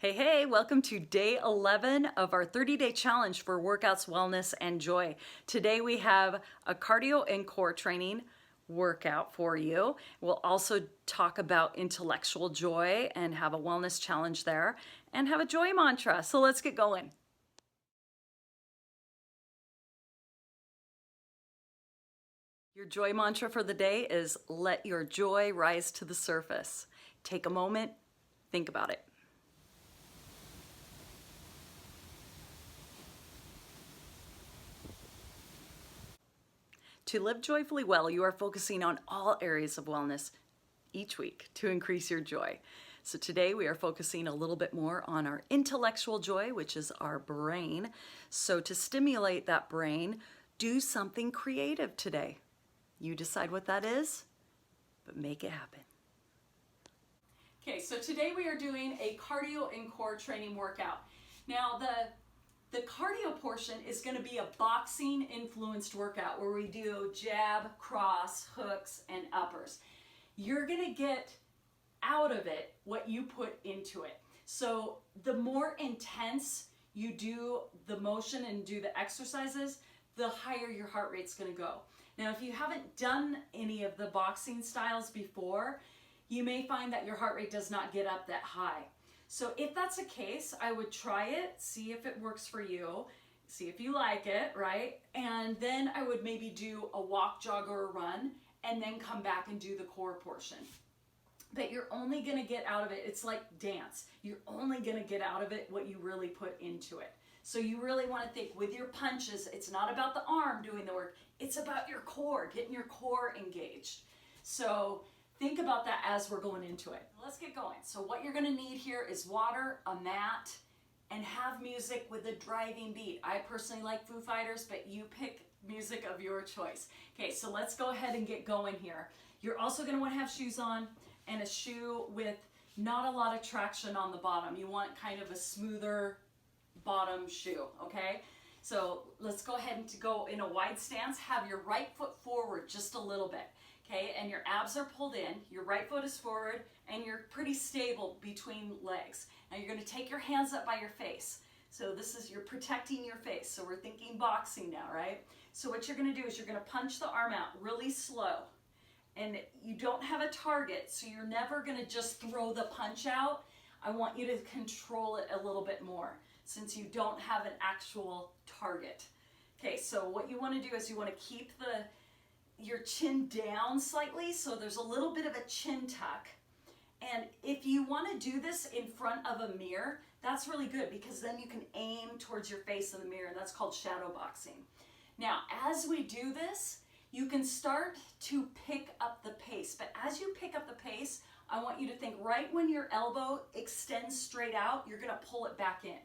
Hey, hey, welcome to day 11 of our 30-day challenge for workouts, wellness, and joy. Today we have a cardio and core training workout for you. We'll also talk about intellectual joy and have a wellness challenge there and have a joy mantra. So let's get going. Your joy mantra for the day is let your joy rise to the surface. Take a moment, think about it. To live joyfully well, you are focusing on all areas of wellness each week to increase your joy. So today we are focusing a little bit more on our intellectual joy, which is our brain. So to stimulate that brain, do something creative today. You decide what that is, but make it happen. Okay, so today we are doing a cardio and core training workout. Now the cardio portion is going to be a boxing influenced workout where we do jab, cross, hooks, and uppers. You're going to get out of it what you put into it. So the more intense you do the motion and do the exercises, the higher your heart rate's going to go. Now, if you haven't done any of the boxing styles before, you may find that your heart rate does not get up that high. So if that's the case, I would try it, see if it works for you, see if you like it, right? And then I would maybe do a walk, jog, or a run, and then come back and do the core portion. But you're only gonna get out of it, it's like dance. You're only gonna get out of it what you really put into it. So you really wanna think with your punches, it's not about the arm doing the work, it's about your core, getting your core engaged. So think about that as we're going into it. Let's get going. So what you're gonna need here is water, a mat, and have music with a driving beat. I personally like Foo Fighters, but you pick music of your choice. Okay, so let's go ahead and get going here. You're also gonna wanna have shoes on and a shoe with not a lot of traction on the bottom. You want kind of a smoother bottom shoe, okay? So let's go ahead and go in a wide stance. Have your right foot forward just a little bit. Okay, and your abs are pulled in, your right foot is forward, and you're pretty stable between legs. Now you're going to take your hands up by your face. So this is, you're protecting your face. So we're thinking boxing now, right? So what you're going to do is you're going to punch the arm out really slow. And you don't have a target, so you're never going to just throw the punch out. I want you to control it a little bit more since you don't have an actual target. Okay, so what you want to do is you want to keep your chin down slightly, so there's a little bit of a chin tuck. And if you want to do this in front of a mirror, that's really good because then you can aim towards your face in the mirror, and that's called shadow boxing. Now, as we do this, you can start to pick up the pace, but as you pick up the pace, I want you to think right when your elbow extends straight out, you're going to pull it back in.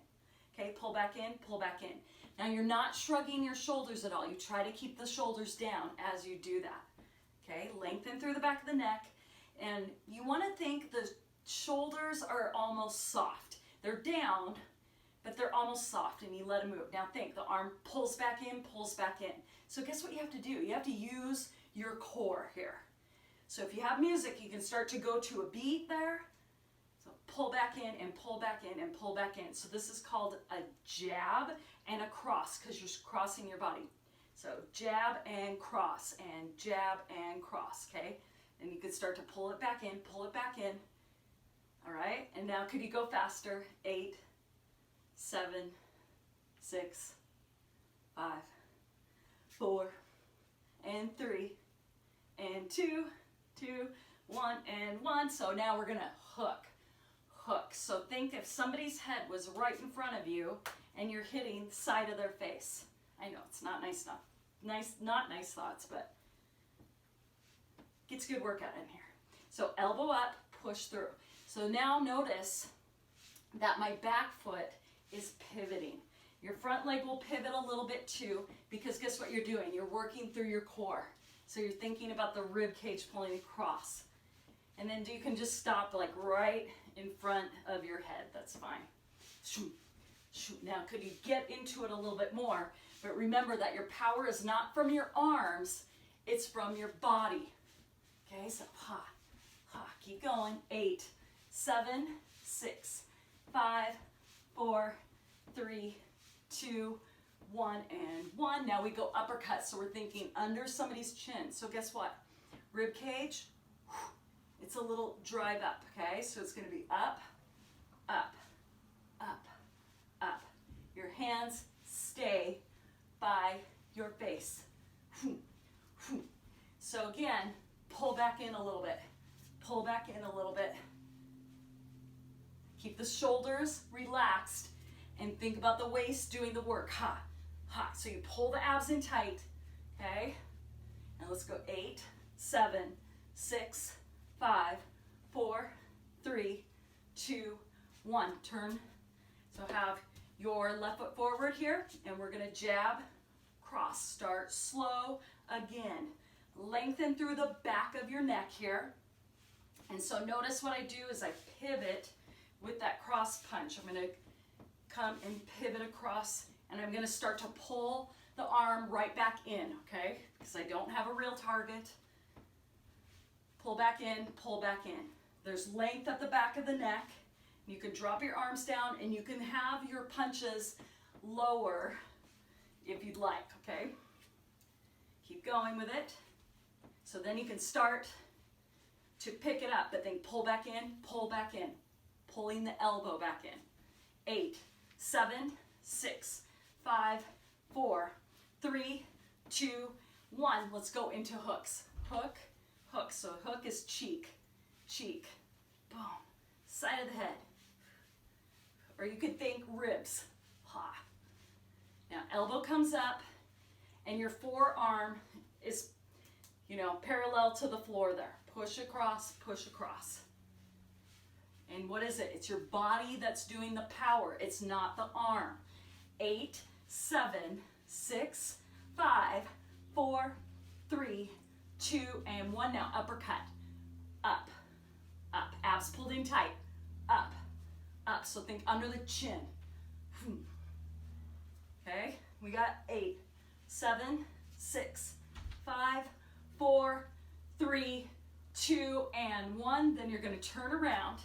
Okay, pull back in, pull back in. Now you're not shrugging your shoulders at all. You try to keep the shoulders down as you do that. Okay, lengthen through the back of the neck. And you want to think the shoulders are almost soft. They're down, but they're almost soft, and you let them move. Now think, the arm pulls back in, pulls back in. So guess what you have to do? You have to use your core here. So if you have music, you can start to go to a beat there. So pull back in and pull back in and pull back in. So this is called a jab and a cross because you're crossing your body. So jab and cross and jab and cross, okay? And you can start to pull it back in, pull it back in. All right, and now could you go faster? 8, 7, 6, 5, 4, and 3, and 2, 2, 1, and 1. So now we're gonna hook. So think if somebody's head was right in front of you and you're hitting the side of their face. I know it's not nice enough. Not nice thoughts, but gets a good workout in here. So elbow up, push through. So now notice that my back foot is pivoting. Your front leg will pivot a little bit too, because guess what you're doing? You're working through your core. So you're thinking about the rib cage pulling across. And then you can just stop like right in front of your head. That's fine. Shoot, shoot. Now, could you get into it a little bit more? But remember that your power is not from your arms, it's from your body. Okay, so ha, ha, keep going. 8, 7, 6, 5, 4, 3, 2, 1, and 1. Now we go uppercut, so we're thinking under somebody's chin. So guess what? Rib cage, it's a little drive up, okay? So it's going to be up, up, up, up. Your hands stay by your face. So again, pull back in a little bit. Pull back in a little bit. Keep the shoulders relaxed and think about the waist doing the work. Ha, ha. So you pull the abs in tight, okay? And let's go 8, 7, 6, 5, 4, 3, 2, 1. Turn. So have your left foot forward here, and we're gonna jab, cross. Start slow again. Lengthen through the back of your neck here. And so notice what I do is I pivot with that cross punch. I'm gonna come and pivot across, and I'm gonna start to pull the arm right back in, okay? Because I don't have a real target. Pull back in, pull back in. There's length at the back of the neck. You can drop your arms down, and you can have your punches lower if you'd like, okay? Keep going with it. So then you can start to pick it up, but then pull back in, pulling the elbow back in. 8, 7, 6, 5, 4, 3, 2, 1. Let's go into hooks. Hook, hook. So hook is cheek, cheek, boom, side of the head. Or you could think ribs. Ha. Now elbow comes up, and your forearm is, parallel to the floor there. Push across, push across. And what is it? It's your body that's doing the power. It's not the arm. 8, 7, 6, 5, 4, 3, 2, and 1. Now uppercut. Up, up. Abs pulled in tight. Up, up. So think under the chin. Okay, we got 8, 7, 6, 5, 4, 3, 2, and 1. Then you're going to turn around.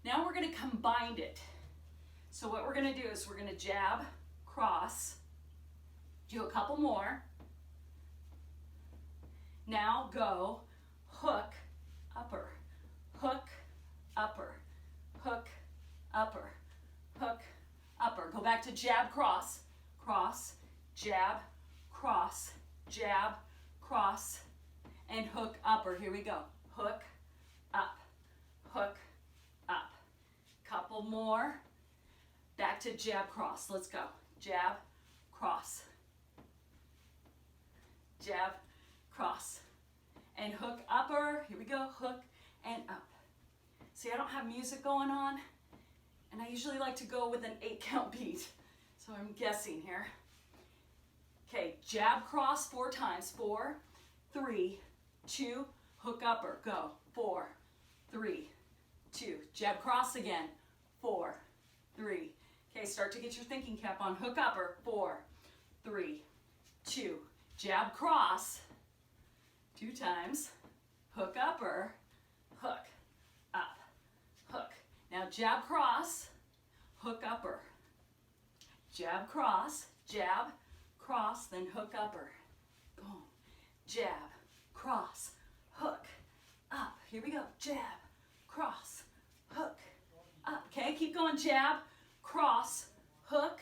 Now we're going to combine it. So what we're going to do is we're going to jab, cross, do a couple more. Now go hook, upper, hook, upper, hook, upper, hook, upper. Go back to jab, cross, cross, jab, cross, jab, cross, and hook, upper. Here we go. Hook, up, hook, up. Couple more. Back to jab, cross. Let's go. Jab, cross. Jab, cross. And hook, upper. Here we go. Hook and up. See, I don't have music going on, and I usually like to go with an 8-count beat. So I'm guessing here. Okay, jab, cross 4 times. 4, 3, 2, hook, upper. Go. 4, 3, 2. Jab, cross again. 4, 3. Okay, start to get your thinking cap on. Hook, upper. 4, 3, 2. Jab, cross 2 times. Hook, upper. Hook, up, hook. Now jab, cross, hook, upper. Jab, cross, then hook, upper. Boom. Jab, cross, hook, up. Here we go. Jab, cross, hook, up. Okay, keep going. Jab, cross, hook,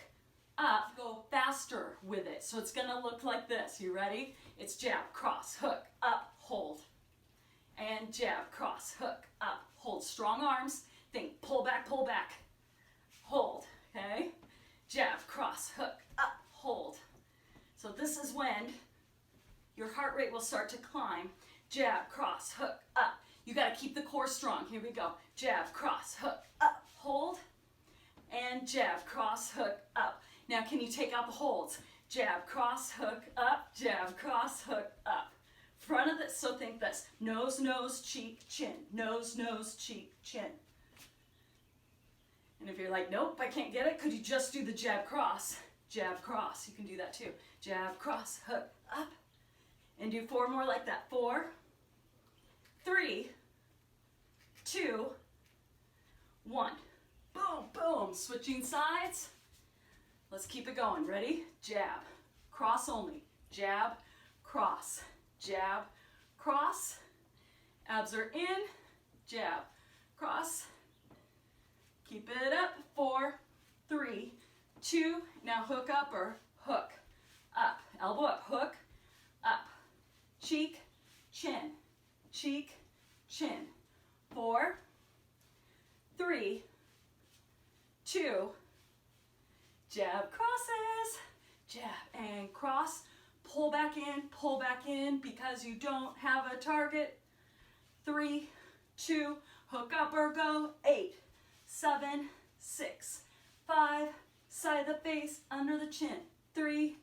up. Go faster with it. So it's going to look like this. You ready? It's jab, cross, hook, up, hold. And jab, cross, hook, up, hold. Strong arms. Think pull back, hold. Okay? Jab, cross, hook, up, hold. So this is when your heart rate will start to climb. Jab, cross, hook, up. You got to keep the core strong. Here we go. Jab, cross, hook, up, hold. And jab, cross, hook, up. Now can you take out the holds? Jab, cross, hook, up. Jab, cross, hook, up. Front of this, so think this. Nose, nose, cheek, chin. Nose, nose, cheek, chin. And if you're like, nope, I can't get it, could you just do the jab, cross? Jab, cross. You can do that too. Jab, cross, hook, up. And do 4 more like that. 4, 3, 2, 1. boom, boom. Switching sides. Let's keep it going. Ready? Jab, cross only. Jab, cross, jab, cross. Abs are in. Jab, cross. Keep it up. 4, 3, 2. Now hook up or hook up. Elbow up, hook up. Cheek, chin, cheek, chin. 4, 3, 2. Jab crosses, jab and cross. Pull back in because you don't have a target. 3, 2, hook up or go. 8, 7, 6, 5, side of the face, under the chin. 3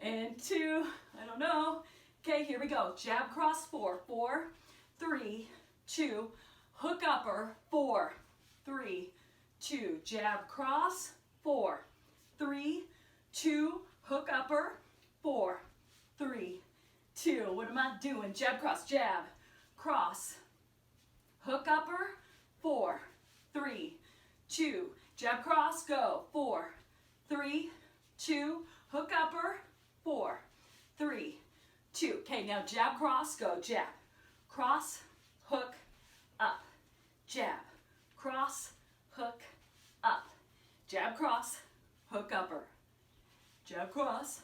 and 2, I don't know. Okay, here we go. Jab cross. 4, 4, 3, 2, hook upper. 4, 3, 2, jab cross. 4, 3, 2, hook upper. 4, 3, 2. What am I doing? Jab cross, jab, cross, hook upper. 4, 3, 2, jab cross, go. 4, 3, 2, hook upper. 4, 3, 2. Okay, now jab cross, go. Jab, cross, hook, up. Jab, cross, hook, up. Jab cross, hook upper. Jab cross,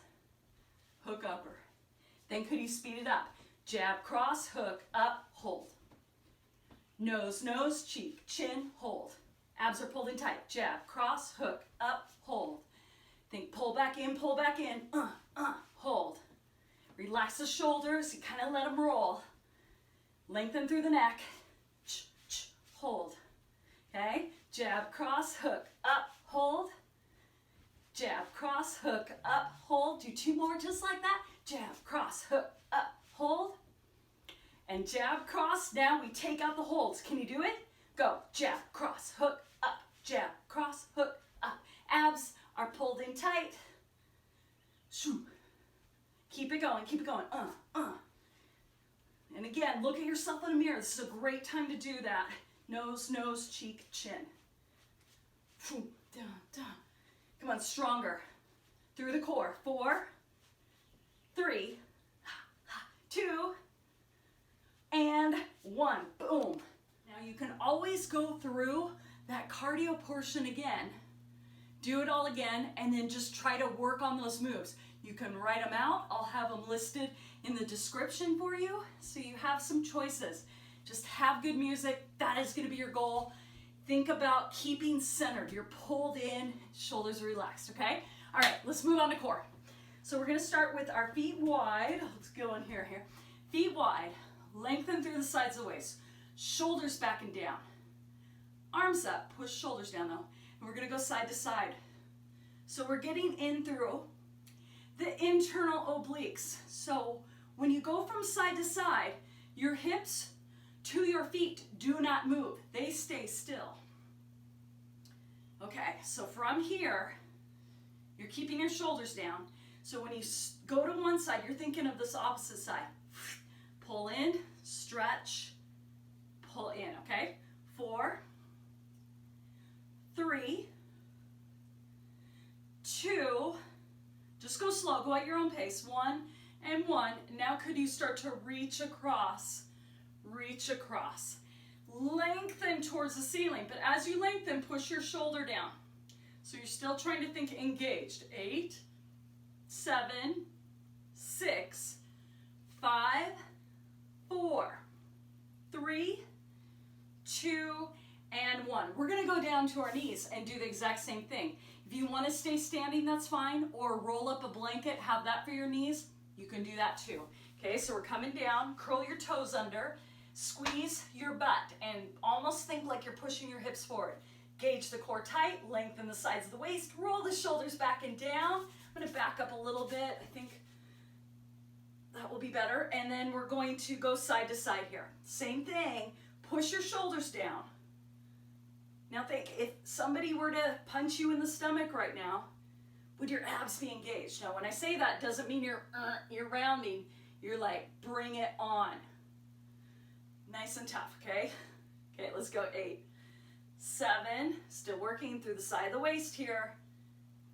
hook upper. Then could you speed it up? Jab cross, hook up, hold. Nose, nose, cheek, chin, hold. Abs are pulled in tight. Jab, cross, hook up, hold. Think pull back in, hold. Relax the shoulders, you kind of let them roll. Lengthen through the neck, hold. Okay, jab, cross, hook up, hold. Jab, cross, hook up, hold. Do 2 more just like that. Jab, cross, hook up, hold. And jab, cross. Now we take out the holds. Can you do it? Go. Jab, cross, hook up. Jab, cross, hook up. Abs are pulled in tight. Keep it going, keep it going. And again, look at yourself in the mirror. This is a great time to do that. Nose, nose, cheek, chin. Come on, stronger. Through the core. 4, 3, 2, and 1. Boom. Now you can always go through that cardio portion again. Do it all again, and then just try to work on those moves. You can write them out. I'll have them listed in the description for you, so you have some choices. Just have good music. That is going to be your goal. Think about keeping centered. You're pulled in, shoulders are relaxed, okay? All right, let's move on to core. So we're going to start with our feet wide. Let's go in here. Feet wide. Lengthen through the sides of the waist. Shoulders back and down. Arms up. Push shoulders down, though. And we're going to go side to side. So we're getting in through the internal obliques. So when you go from side to side, your hips to your feet do not move. They stay still. Okay, so from here, you're keeping your shoulders down. So when you go to one side, you're thinking of this opposite side. Pull in, stretch, pull in, okay? 4, 3, 2, just go slow, go at your own pace. 1 and 1. Now could you start to reach across? Reach across. Lengthen towards the ceiling, but as you lengthen, push your shoulder down. So you're still trying to think engaged. 8, 7, 6, 5, 4, 3, 2, and 1. We're going to go down to our knees and do the exact same thing. If you want to stay standing, that's fine, or roll up a blanket, have that for your knees, you can do that too. Okay, so we're coming down, curl your toes under, squeeze your butt, and almost think like you're pushing your hips forward. Gauge the core tight, lengthen the sides of the waist, roll the shoulders back and down. I'm going to back up a little bit. I think that will be better. And then we're going to go side to side here. Same thing, push your shoulders down. Now think, if somebody were to punch you in the stomach right now, would your abs be engaged? Now when I say that, it doesn't mean you're rounding. You're like, bring it on. Nice and tough, okay? Okay, let's go. 8, 7, still working through the side of the waist here.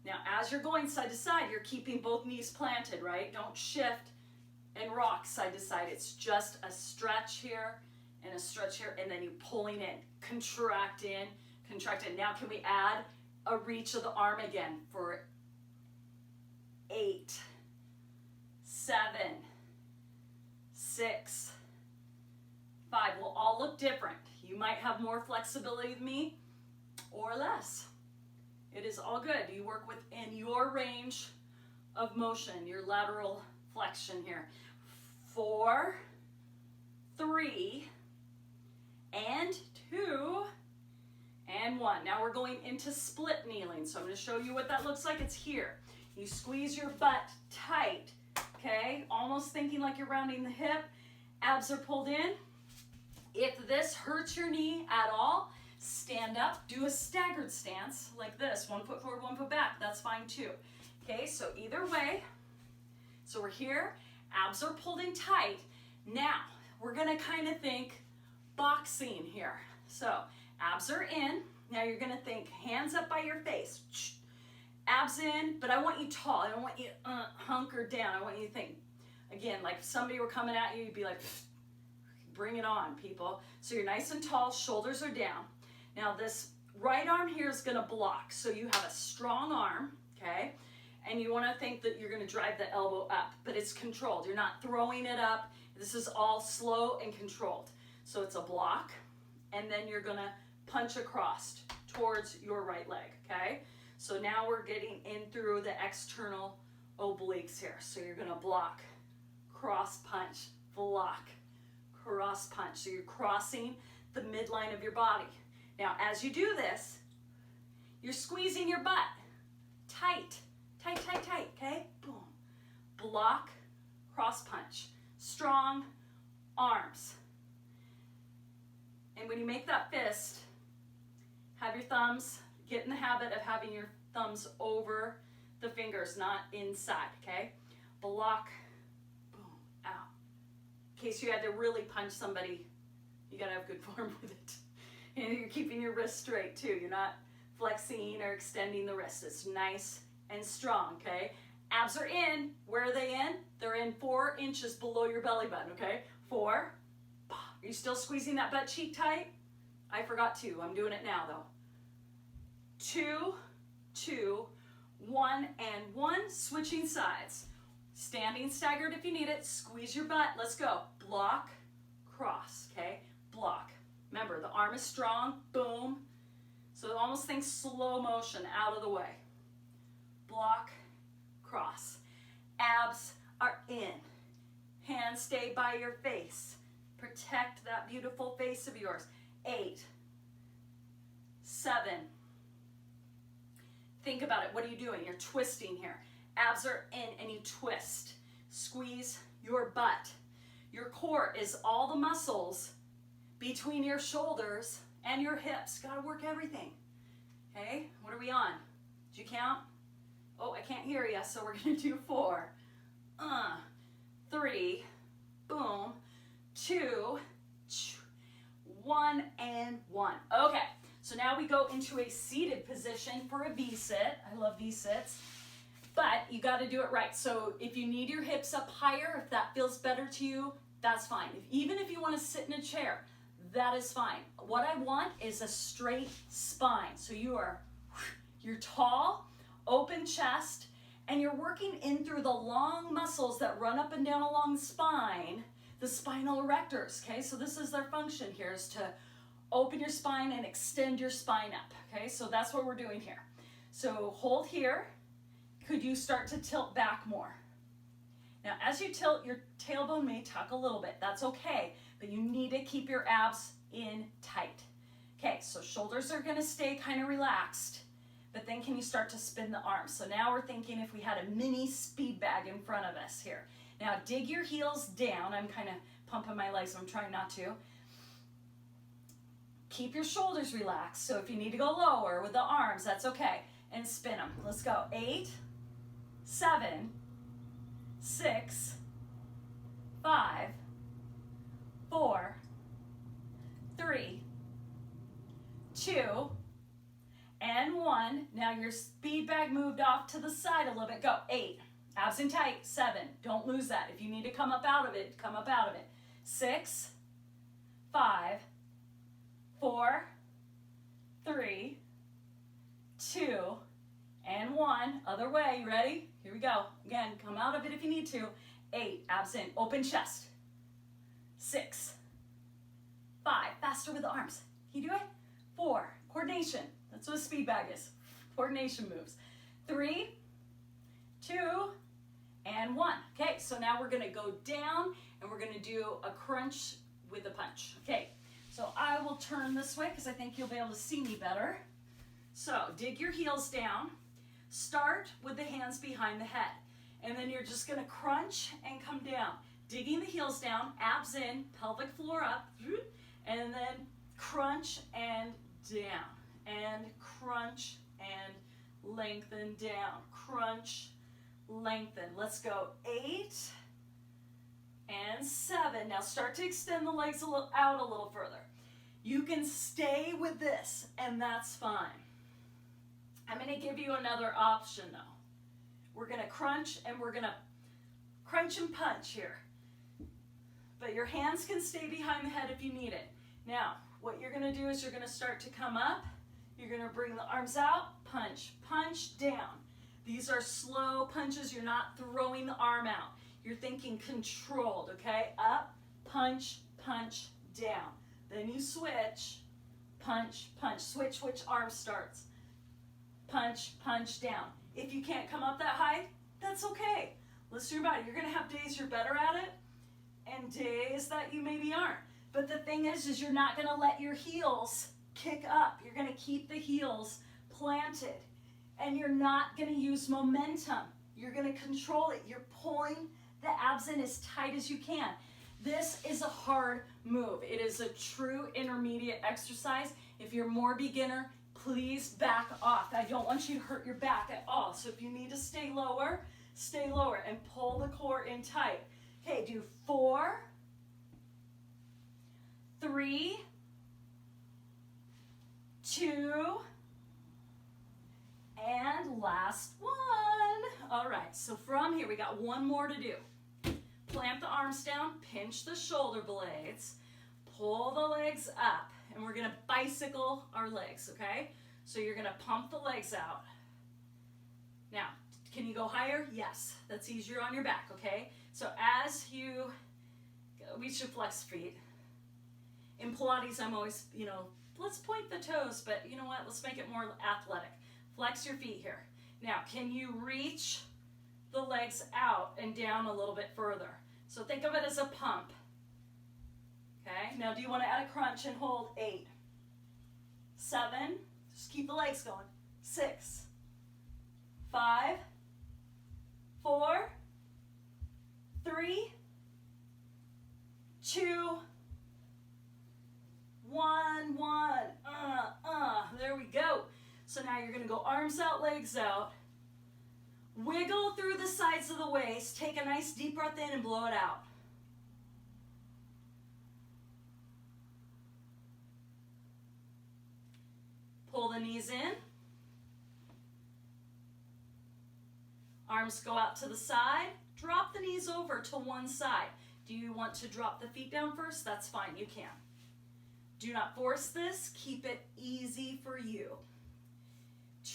Now, as you're going side to side, you're keeping both knees planted, right? Don't shift and rock side to side. It's just a stretch here and a stretch here, and then you pulling in, contract in, contract in. Now, can we add a reach of the arm again for 8, 7, 6, 5. Will all look different. You might have more flexibility than me or less. It is all good. You work within your range of motion, your lateral flexion here. 4, 3, and 2, and 1. Now we're going into split kneeling. So I'm going to show you what that looks like. It's here. You squeeze your butt tight, okay? Almost thinking like you're rounding the hip. Abs are pulled in. If this hurts your knee at all, stand up, do a staggered stance like this. 1 foot forward, 1 foot back. That's fine too. Okay, so either way. So we're here. Abs are pulled in tight. Now, we're going to kind of think boxing here. So, abs are in. Now you're going to think hands up by your face. Abs in, but I want you tall. I don't want you hunkered down. I want you to think, again, like if somebody were coming at you, you'd be like, bring it on, people. So you're nice and tall, shoulders are down. Now this right arm here is going to block. So you have a strong arm, okay? And you want to think that you're going to drive the elbow up, but it's controlled. You're not throwing it up. This is all slow and controlled. So it's a block, and then you're going to punch across towards your right leg, okay? So now we're getting in through the external obliques here. So you're going to block, cross punch, block, cross punch. So you're crossing the midline of your body. Now, as you do this, you're squeezing your butt tight, tight, tight, tight, okay? Boom. Block, cross punch. Strong arms. And when you make that fist, have your thumbs, get in the habit of having your thumbs over the fingers, not inside, okay? Block, boom, out. In case you had to really punch somebody, you gotta have good form with it. And you're keeping your wrist straight too. You're not flexing or extending the wrist. It's nice and strong, okay? Abs are in. Where are they in? They're in 4 inches below your belly button, okay? 4. Are you still squeezing that butt cheek tight? I forgot to. I'm doing it now though. 2, 2, 1, and 1. Switching sides. Standing staggered if you need it. Squeeze your butt. Let's go. Block, cross, okay? Block. Remember, the arm is strong. Boom. So almost think slow motion out of the way. Block, cross. Abs are in. Hands stay by your face. Protect that beautiful face of yours. 8, 7. Think about it. What are you doing? You're twisting here. Abs are in and you twist. Squeeze your butt. Your core is all the muscles between your shoulders and your hips. Got to work everything. Okay? What are we on? Did you count? Oh, I can't hear you, so we're going to do 4. 3. Boom. 2. 1 and 1. Okay. So now we go into a seated position for a V-sit. I love V-sits. But you got to do it right. So if you need your hips up higher, if that feels better to you, that's fine. Even if you want to sit in a chair, that is fine. What I want is a straight spine. So you're tall, open chest, and you're working in through the long muscles that run up and down along the spine, the spinal erectors, okay? So this is their function here, is to open your spine and extend your spine up, okay? So that's what we're doing here. So hold here. Could you start to tilt back more? Now, as you tilt, your tailbone may tuck a little bit. That's okay, but you need to keep your abs in tight. Okay, so shoulders are gonna stay kind of relaxed, but then can you start to spin the arms? So now we're thinking if we had a mini speed bag in front of us here. Now, dig your heels down. I'm kind of pumping my legs, so I'm trying not to. Keep your shoulders relaxed. So if you need to go lower with the arms, that's okay. And spin them. Let's go. 8, 7, 6, 5, 4, 3, 2, and 1. Now your speed bag moved off to the side a little bit. Go. 8. Abs in tight. 7. Don't lose that. If you need to come up out of it, come up out of it. 6, 5, 4, 3, 2, and 1. Other way. You ready? Here we go. Again, come out of it if you need to. 8. Abs in. Open chest. 6, 5. Faster with the arms. Can you do it? 4. Coordination. That's what a speed bag is. Coordination moves. 3, 2, and 1. Okay, so now we're going to go down and we're going to do a crunch with a punch. Okay, so I will turn this way because I think you'll be able to see me better. So dig your heels down. Start with the hands behind the head. And then you're just going to crunch and come down. Digging the heels down, abs in, pelvic floor up, and then crunch and down. And crunch and lengthen down. Crunch, lengthen. Let's go. 8 and 7. Now start to extend the legs out a little further. You can stay with this, and that's fine. I'm going to give you another option, though. We're going to crunch, and we're going to crunch and punch here. But your hands can stay behind the head if you need it. Now, what you're going to do is you're going to start to come up. You're going to bring the arms out, punch, punch, down. These are slow punches. You're not throwing the arm out. You're thinking controlled, okay? Up, punch, punch, down. Then you switch, punch, punch. Switch which arm starts. Punch, punch, down. If you can't come up that high, that's okay. Listen to your body. You're going to have days you're better at it and days that you maybe aren't. But the thing is you're not going to let your heels kick up. You're going to keep the heels planted. And you're not going to use momentum. You're going to control it. You're pulling the abs in as tight as you can. This is a hard move. It is a true intermediate exercise. If you're more beginner, please back off. I don't want you to hurt your back at all. So if you need to stay lower and pull the core in tight. Okay, do 4, 3, 2, and last one. All right, so from here, we got one more to do. Plant the arms down, pinch the shoulder blades, pull the legs up, and we're gonna bicycle our legs, okay? So you're gonna pump the legs out. Now, can you go higher? Yes, that's easier on your back, okay? So as we should flex feet. In Pilates, I'm always, let's point the toes, but you know what? Let's make it more athletic. Flex your feet here. Now, can you reach the legs out and down a little bit further? So think of it as a pump. Okay, now do you want to add a crunch and hold? 8, 7, just keep the legs going. 6, 5, 4, 3, 2, 1, 1. There we go. So now you're going to go arms out, legs out. Wiggle through the sides of the waist. Take a nice deep breath in and blow it out. Pull the knees in. Arms go out to the side. Drop the knees over to one side. Do you want to drop the feet down first? That's fine, you can. Do not force this. Keep it easy for you.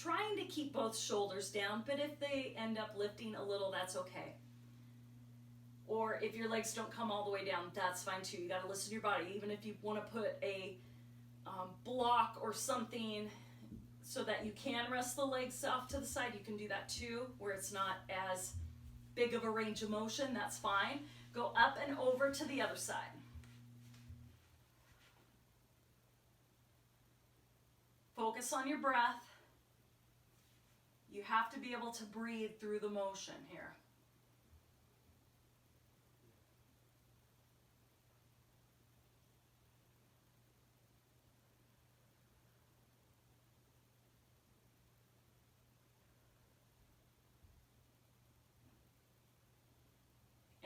Trying to keep both shoulders down, but if they end up lifting a little, that's okay. Or if your legs don't come all the way down, that's fine too. You got to listen to your body. Even if you want to put a block or something so that you can rest the legs off to the side, you can do that too, where it's not as big of a range of motion, that's fine. Go up and over to the other side. Focus on your breath. You have to be able to breathe through the motion here.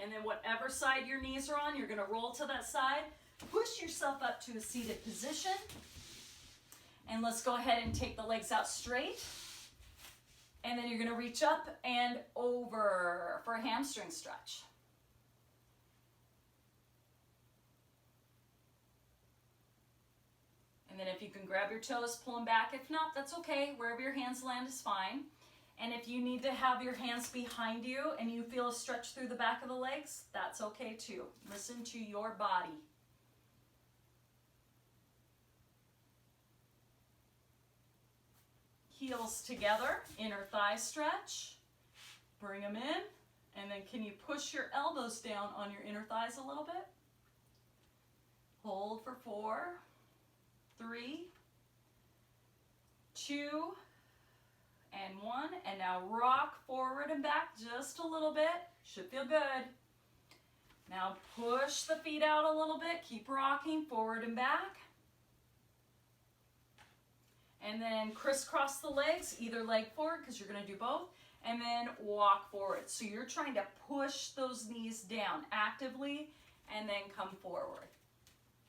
And then whatever side your knees are on, you're going to roll to that side. Push yourself up to a seated position. And let's go ahead and take the legs out straight. And then you're going to reach up and over for a hamstring stretch. And then if you can grab your toes, pull them back. If not, that's okay. Wherever your hands land is fine. And if you need to have your hands behind you and you feel a stretch through the back of the legs, that's okay too. Listen to your body. Heels together, inner thigh stretch. Bring them in. And then can you push your elbows down on your inner thighs a little bit? Hold for 4, 3, 2, and 1. And now rock forward and back just a little bit. Should feel good. Now push the feet out a little bit. Keep rocking forward and back. And then crisscross the legs, either leg forward because you're going to do both. And then walk forward. So you're trying to push those knees down actively and then come forward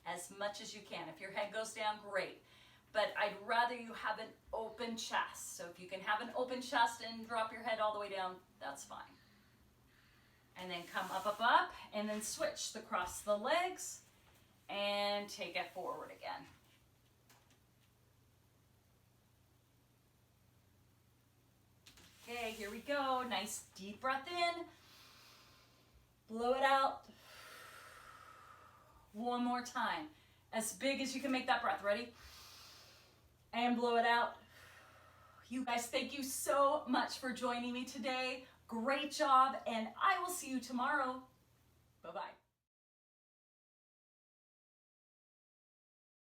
as much as you can. If your head goes down, great. But I'd rather you have an open chest. So if you can have an open chest and drop your head all the way down, that's fine. And then come up, up, up, and then switch across the legs and take it forward again. Okay, here we go. Nice deep breath in. Blow it out. One more time. As big as you can make that breath. Ready? And blow it out. You guys, thank you so much for joining me today. Great job, and I will see you tomorrow. Bye-bye.